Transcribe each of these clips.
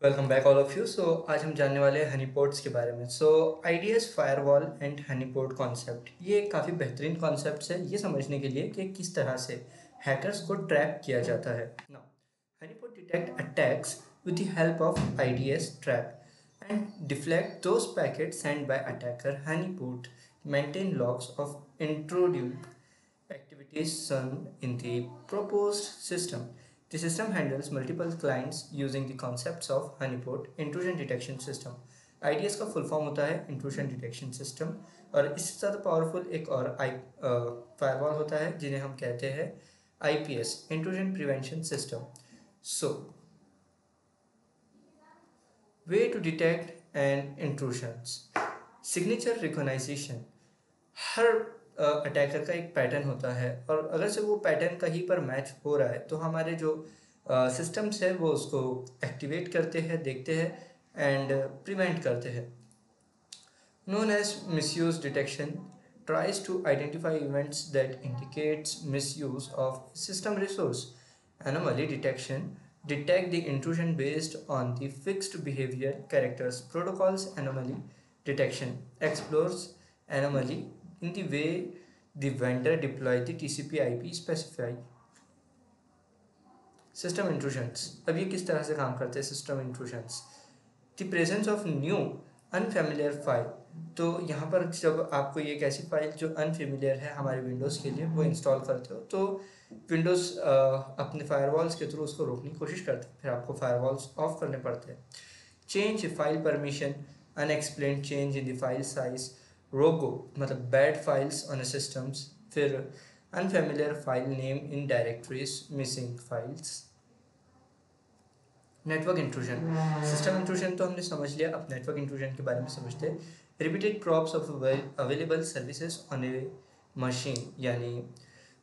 Welcome back all of you. आज हम जानने वाले हैं हनीपोट्स के बारे में। IDs firewall and honeypot concept ये काफ़ी बेहतरीन कॉन्सेप्ट है ये समझने के लिए कि किस तरह से हैकर्स को ट्रैप किया जाता है। Now honeypot detect attacks with the help of IDS trap and deflect those packets send by attacker. Honeypot maintain logs of intrusive activities in the proposed system. The system handles multiple clients using the concepts of honeypot intrusion detection system. IDS का full form होता है intrusion detection system, और इससे ज़्यादा powerful एक और firewall होता है जिन्हें हम कहते हैं IPS intrusion prevention system. So way to detect and intrusions, signature recognization. हर अटैकर का एक पैटर्न होता है, और अगर से वो पैटर्न कहीं पर मैच हो रहा है तो हमारे जो सिस्टम्स है वो उसको एक्टिवेट करते हैं, देखते हैं एंड प्रिवेंट करते हैं। Known as misuse detection tries to identify events that indicates misuse of system resource. Anomaly detection detect the intrusion based on the fixed behavior characters. Protocols anomaly detection explores anomaly in the way the vendor deploy the TCP/IP specify. System intrusions, अब ये किस तरह से काम करते हैं system intrusions? The presence of new unfamiliar file. तो यहाँ पर जब आपको एक ऐसी फाइल जो अनफेमिलियर है हमारे विंडोज़ के लिए वो इंस्टॉल करते हो, तो विंडोज़ अपने फायरवॉल्स के थ्रू उसको रोकने की कोशिश करते हैं, फिर आपको फायरवॉल्स ऑफ करने पड़ते हैं। Change file permission, unexplained change in the file size, रोगो मतलब बैड फाइल्स ऑन सिस्टम्स, फिर unfamiliar file name in directories, missing files. Network intrusion, system intrusion तो हमने समझ लिया, अब नेटवर्क इंट्रूजन के बारे में समझते हैं। Repeated props of available services on A machine, यानी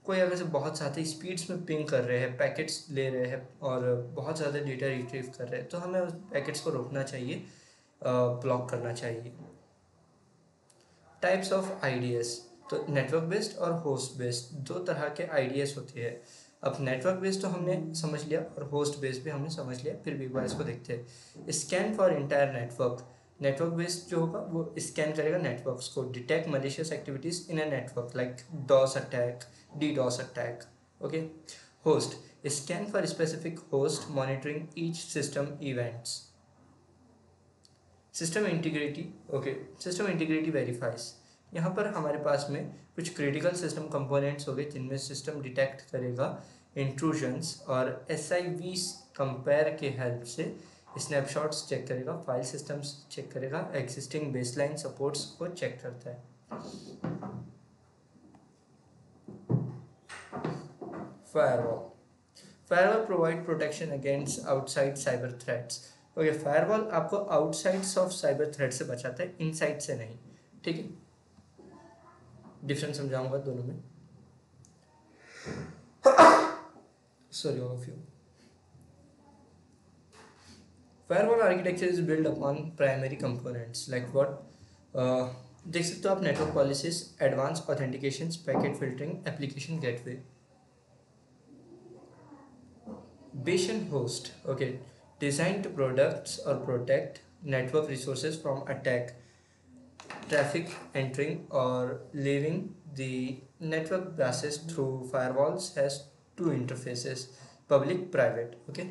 कोई अगर से बहुत ज़्यादा स्पीड्स में पिंग कर रहे हैं, पैकेट्स ले रहे हैं और बहुत ज़्यादा डेटा रिट्रीव कर रहे हैं, तो हमें उस पैकेट्स को रोकना चाहिए, ब्लॉक करना चाहिए। टाइप्स ऑफ आईडीएस, तो नेटवर्क बेस्ड और होस्ट बेस्ड दो तरह के आईडीएस होते हैं। अब नेटवर्क बेस्ड तो हमने समझ लिया और होस्ट बेस्ड भी हमने समझ लिया, फिर भी एक बार इसको देखते हैं। Scan for entire network, network based जो होगा वो स्कैन करेगा नेटवर्क्स को, detect malicious activities in a network like DoS attack, DDoS attack. Okay. Host, scan for specific host, monitoring each system events. System integrity, okay, system integrity verifies, यहाँ पर हमारे पास में कुछ क्रिटिकल सिस्टम कंपोनेंट्स हो गए जिनमें system detect करेगा intrusions, और SIV कंपेयर के हेल्प से स्नैपशॉट्स चेक करेगा, फाइल सिस्टम्स चेक करेगा, एग्जिस्टिंग बेसलाइन सपोर्ट्स को चेक करता है। Firewall, firewall provide protection against outside cyber threats. Okay, firewall आपको आउटसाइड्स ऑफ साइबर थ्रेट से बचाता है, इनसाइड से नहीं। ठीक है, डिफरेंस समझाऊंगा दोनों में। Sorry, all of you. Firewall architecture is built upon primary components like what? देख सकते हो आप, network policies, advance authentications, packet filtering, application gateway. Base and host, okay, design to products और protect network resources from attack, traffic entering or leaving. The network passes through firewalls has two interfaces, public private. Okay,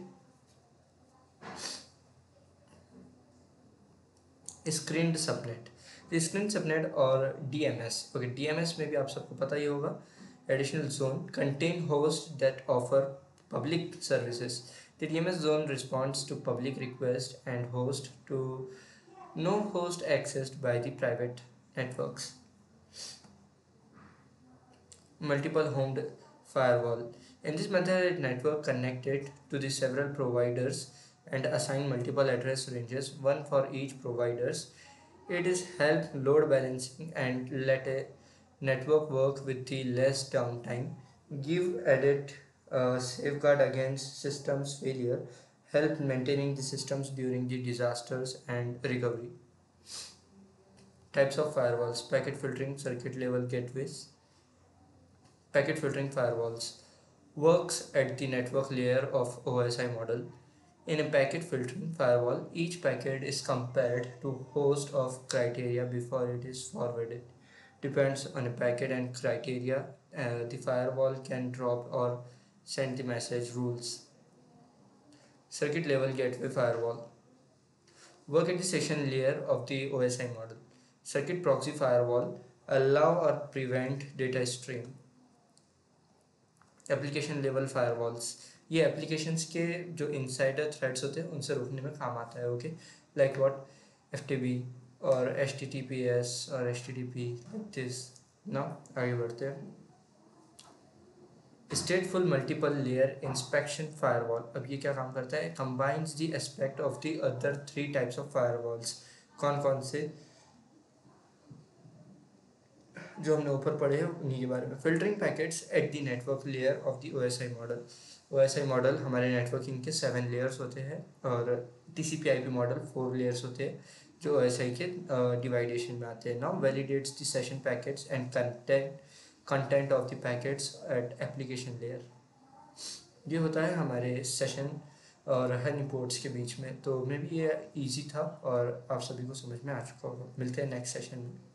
screened subnet, the screened subnet और DMS. Okay, DMS में भी आप सबको पता ही होगा, additional zone contain hosts that offer public services. The DMS zone responds to public request and host to no host accessed by the private networks. Multiple homed firewall, in this method a network connected to the several providers and assign multiple address ranges, one for each providers. It is help load balancing and let a network work with the less downtime, give added safeguard against systems failure, help maintaining the systems during the disasters and recovery. Types of firewalls: packet filtering, circuit level gateways. Packet filtering firewalls works at the network layer of OSI model. In a packet filtering firewall, each packet is compared to host of criteria before it is forwarded. Depends on a packet and criteria, the firewall can drop or send the message. Rules. Circuit level gateway firewall. Work at the session layer of the OSI model. Circuit proxy firewall allow or prevent data stream. Application level firewalls, ये applications के जो insider threads होते हैं उनसे रोकने में काम आता है. ओके, लाइक व्हाट, एफटीपी और एचटीटीपीएस और एचटीटीपी दिस. नाउ आगे बढ़ते हैं. स्टेटफुल मल्टीपल लेयर इंस्पेक्शन फायरवॉल. अब ये क्या काम करता है? Combines the aspect of the other 3 types of firewalls. कौन कौन से जो हमने ऊपर पढ़े हैं उन्हीं के बारे में. Filtering packets at the network layer of the OSI model. OSI model हमारे नेटवर्किंग के 7 लेयर्स होते हैं और टीसीपी/आईपी मॉडल 4 लेयर्स होते हैं जो ओएसआई के डिवाइडेशन में आते हैं. Now validates the session packets and content of the packets at application layer. ये होता है हमारे सेशन और हनी पोर्ट्स के बीच में. तो मे भी ये ईजी था और आप सभी को समझ में आ चुका होगा. मिलते हैं नेक्स्ट सेशन में.